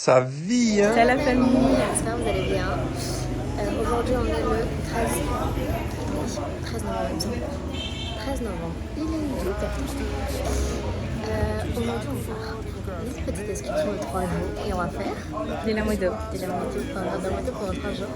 Sa vie, hein. C'est la famille. J'espère que vous allez bien. Aujourd'hui, on est le 13 novembre, il me semble. 13 novembre. Il est midi. Aujourd'hui, on va faire une petite excursion de 3 jours et on va faire Des la moto. de la moto pendant 3 jours.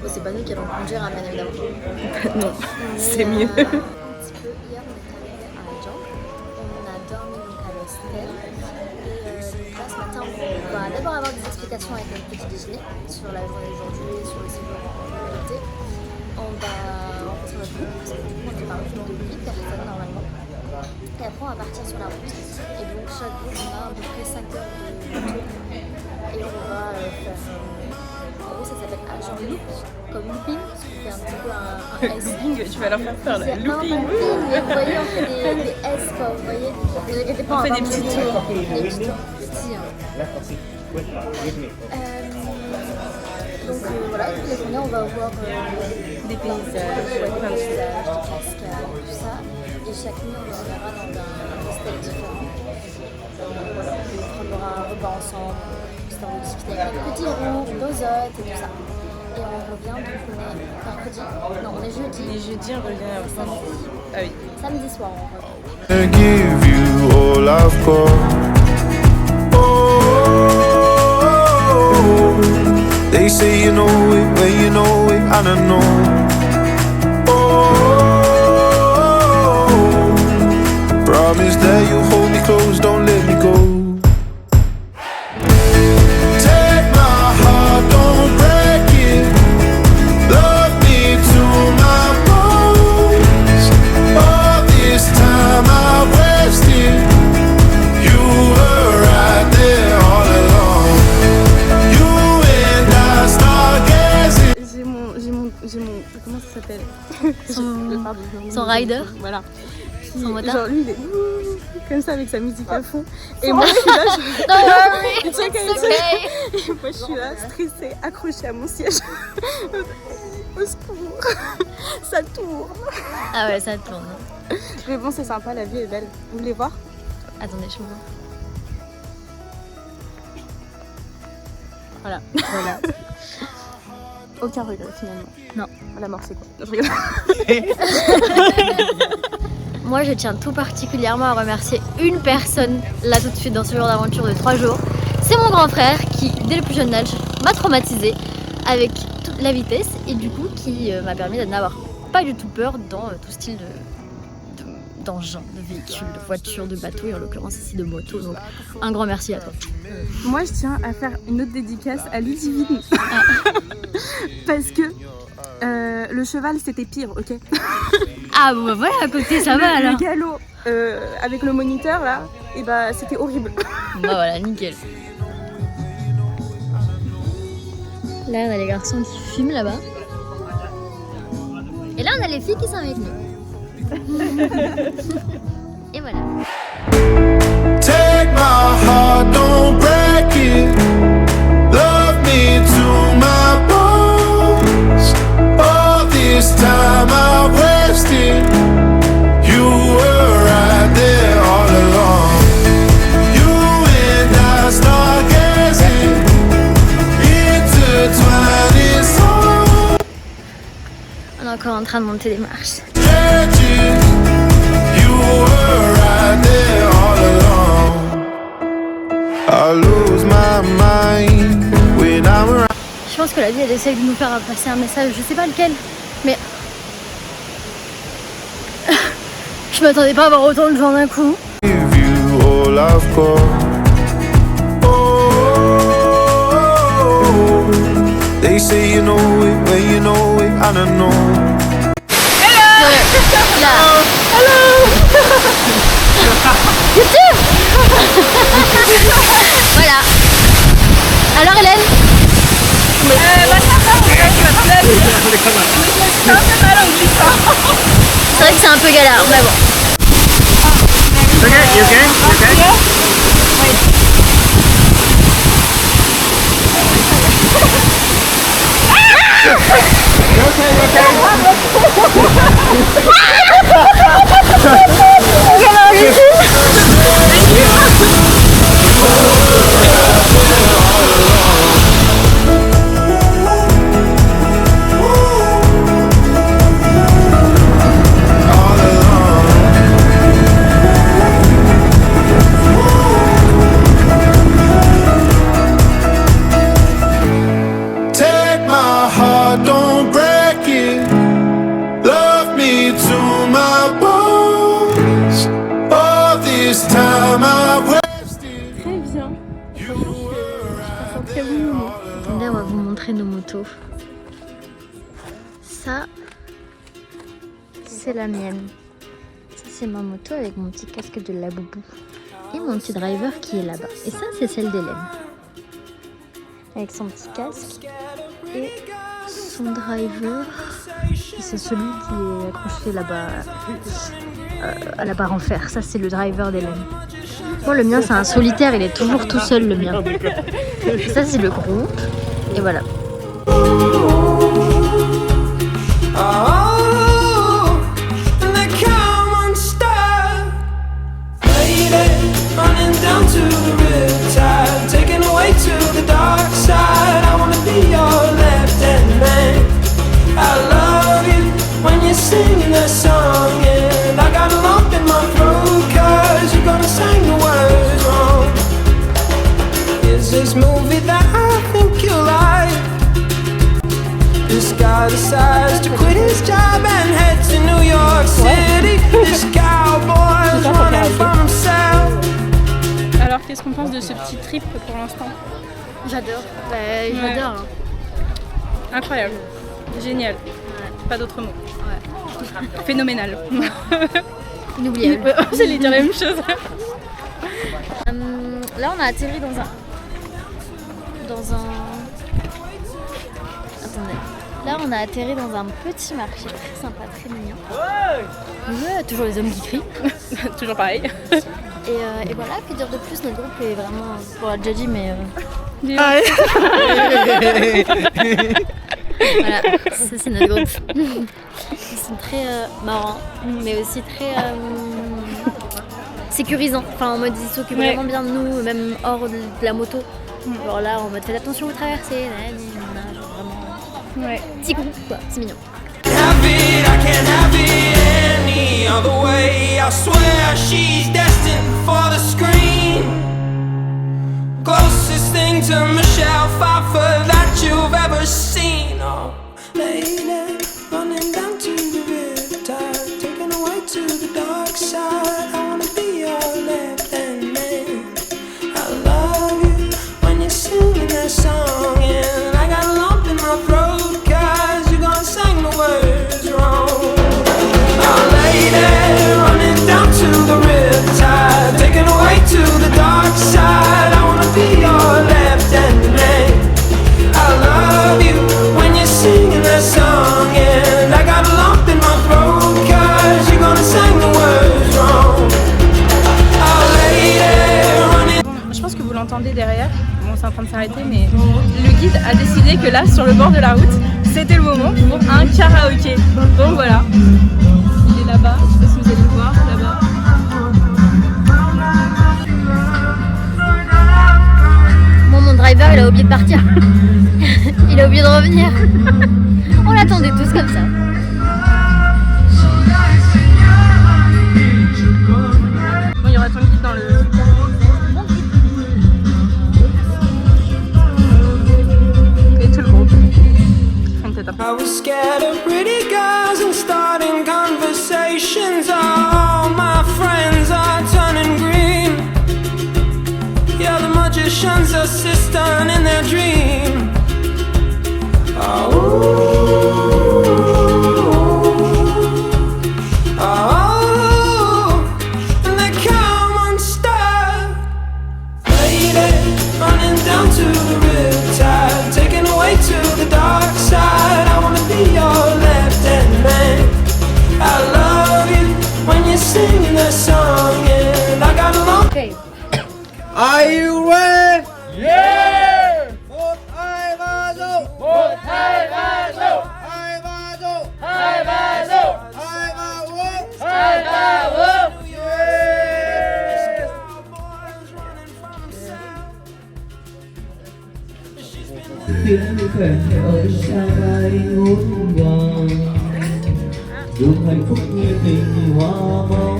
Bon, c'est pas nous qui allons conduire, hein, bien évidemment. Non, Mais, c'est mieux. Un petit peu. Hier, on est arrivé à Abidjan. On a dormi donc à l'hostel. Et là, ce matin, on va d'abord avoir des explications avec notre petit déjeuner sur la journée d'aujourd'hui, sur le séjour en réalité. On va rencontrer notre groupe, parce que du coup, on est par groupe de 8 personnes normalement. Et après, on va partir sur la route. Et donc, chaque groupe, on a à peu près 5 heures de tour. Et on va faire. En gros, ça s'appelle genre loop, comme looping, parce qu'on fait un petit peu un S. Looping, tu vas leur faire faire la Non, looping. pas looping, mais vous voyez, on fait des S, quoi, vous voyez. Ne vous inquiétez pas, On fait va des pas petits mourir. tours. Des petits tours, petits, hein. Donc voilà, et puis la journée, on va voir Des paysages, des plein de choses. paysages, des cascades, tout ça. Et chaque nuit, on dormira dans un hostel différent. Voilà, on prendra un repas ensemble, histoire de discuter avec notre petit groupe, nos hôtes et tout ça. Et on revient, donc on est mercredi, non, on est jeudi. Et jeudi, on revient à Samedi. Ah oui. Samedi soir, on revient. I give you all I've got. Oh, they say you know it when you know it, and I know. Oh, promise that you'll hold me close, don't let me go. Take my heart, don't break it. Love me to my bones. All this time I wasted. You were right there all along. You and I stargazing. J'ai mon, comment ça s'appelle? Son rider. Voilà. Qui, Son motard. genre lui, il est comme ça avec sa musique à fond. Et moi, je suis là, Don't worry, It's okay, it's okay. et moi, je suis là, stressée, accrochée à mon siège. Au secours, ça tourne. Ah ouais, ça tourne. Mais bon, c'est sympa, la vie est belle. Vous voulez voir? Attendez, je me vois. Voilà. Aucun regret finalement. Non. La mort, c'est quoi? Non, je rigole. Moi, je tiens tout particulièrement à remercier une personne, là tout de suite, dans ce genre d'aventure de 3 jours. C'est mon grand frère qui, dès le plus jeune âge, m'a traumatisée avec toute la vitesse et du coup qui m'a permis de n'avoir pas du tout peur dans tout style d'engin, de véhicule, de voiture, de bateau et en l'occurrence ici de moto. Donc un grand merci à toi. Moi, je tiens à faire une autre dédicace à Ludivine. Parce que le cheval, c'était pire, ok? Ah bon bah voilà, à côté ça va alors. Le galop avec le moniteur là, et bah c'était horrible. Bah voilà, nickel. Là on a les garçons qui fument là-bas. Et là on a les filles qui sont avec nous. Et voilà. Take my heart, don't break it. Love me to my bones. All this time I wasted. You were right there all along. You and I stargazing, intertwining so On est encore en train de monter les marches. edges. You were right there all along. I lose my mind when I'm around. Je pense que la vie elle essaye de nous faire passer un message, je sais pas lequel, mais je m'attendais pas à avoir autant de gens d'un coup. Give you all I've got. Oh, they say you know it when you know it, and I know. Là. Hello. YouTube. Voilà. Alors Hélène. C'est vrai que c'est un peu galère, mais bon. Okay, you okay? heart, don't break it. Love me to my bones. All this time I've wasted. Très bien. Je passe un très bon moment. Attendez, on va vous montrer nos motos. Ça, c'est la mienne. Ça, c'est ma moto avec mon petit casque de Labubu. Et mon petit driver qui est là-bas. Et ça, c'est celle d'Hélène. Avec son petit casque. Et son driver. C'est celui qui est accroché là-bas à la barre en fer. Ça, c'est le driver d'Hélène. Moi, le mien, c'est un solitaire. Il est toujours tout seul, le mien. Et ça, c'est le groupe. Et voilà. Oh, and they come unstuck, lady, running down to the riptide, taken away to the dark side. I wanna be your left-hand man. I love you when you're singing that song, and I got a lump in my throat 'cause you're gonna sing the words wrong. Is this movie that I think you like? This guy decides to quit his job and head to New York City. This cowboy's running from himself. Alors, qu'est-ce qu'on pense de ce petit trip pour l'instant? J'adore. J'adore. Incroyable. Génial. Pas d'autre mot. Ouais. Phénoménal. Inoubliable. J'allais dire la même chose. Là, on a atterri dans un. Attendez. Là, on a atterri dans un petit marché très sympa, très mignon. Ouais, toujours les hommes qui crient. Toujours pareil. Et voilà, que dire de plus, notre groupe est vraiment. Bon, on l'a déjà dit, mais. Voilà, ça c'est notre groupe. Ils sont très marrants, mais aussi très sécurisants. Enfin, en mode, ils s'occupent vraiment bien de nous, même hors de la moto. Genre là, en mode, faites attention aux traversées. Genre vraiment. Ouais. Petit groupe, quoi, c'est mignon. Have it, I can't have it any other way. I swear she's destined for the screen. Closest thing to Michelle Pfeiffer that you've ever seen. Oh, lady, running down to the riptide, taken away to the dark side. I wanna be your left-hand man. I love you when you're singing that song, and I got a lump in my throat 'cause you're gonna sing the words wrong. Oh, lady, running down to the riptide, taken away to the dark side. I wanna be your left-hand man. I love you when you're singing that song, and I got a lump in my throat 'cause you're gonna sing the words wrong. Oh, lady, running. Je pense que vous l'entendez derrière. Bon, c'est en train de s'arrêter, mais le guide a décidé que là, sur le bord de la route, c'était le moment pour un karaoké. Donc voilà. Il est là-bas. Je sais pas si vous allez le voir là-bas. Bon, mon driver, il a oublié de partir. Il a oublié de revenir. On l'attendait tous comme ça. Bon, il y aura ton guide dans le... Et tout le groupe. On peut I was scared of pretty girls and starting conversations. All my friends are turning green. Yeah, the magician's assistant in their dream. Oh, and they come unstuck. Lady, running down to the riptide, taken away to the dark side. I wanna be your left-hand man. I love you when you're singing that song, and I got a long. Okay. Are you ready? Yeah! Một, hai, ba, dô! Một, hai, ba, dô! Hai, ba, dô! Hai, ba, dô! Hai, ba, whoop! Hai, ba, whoop! tiếng khèn ở xa vai ngút ngàn đường hạnh phúc như tình hoa máu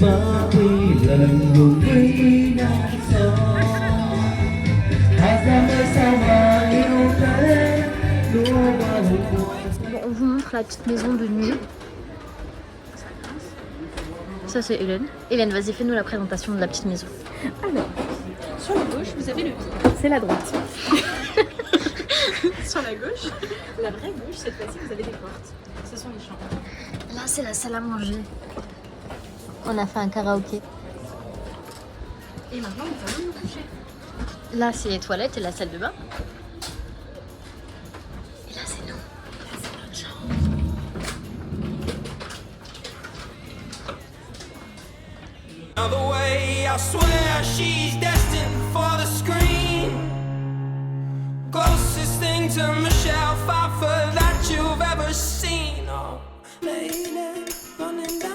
má quy lần hùng quy nắng gió hát ra nơi sao mà yêu thế Bon, on vous montre la petite maison de nuit. Ça c'est Hélène. Hélène, vas-y, fais-nous la présentation de la petite maison. Alors, sur la gauche, vous avez le vide. C'est la droite. Sur la gauche, la vraie gauche, cette fois-ci, vous avez des portes. Ce sont les chambres. Là, c'est la salle à manger. On a fait un karaoké. Et maintenant, nous allons nous coucher. Là, c'est les toilettes et la salle de bain. Et là, c'est nous. Là, c'est notre chambre. Another way, I swear she's destined for the screen. Closest thing to Michelle Pfeiffer that you've ever seen. Oh, lady, running down.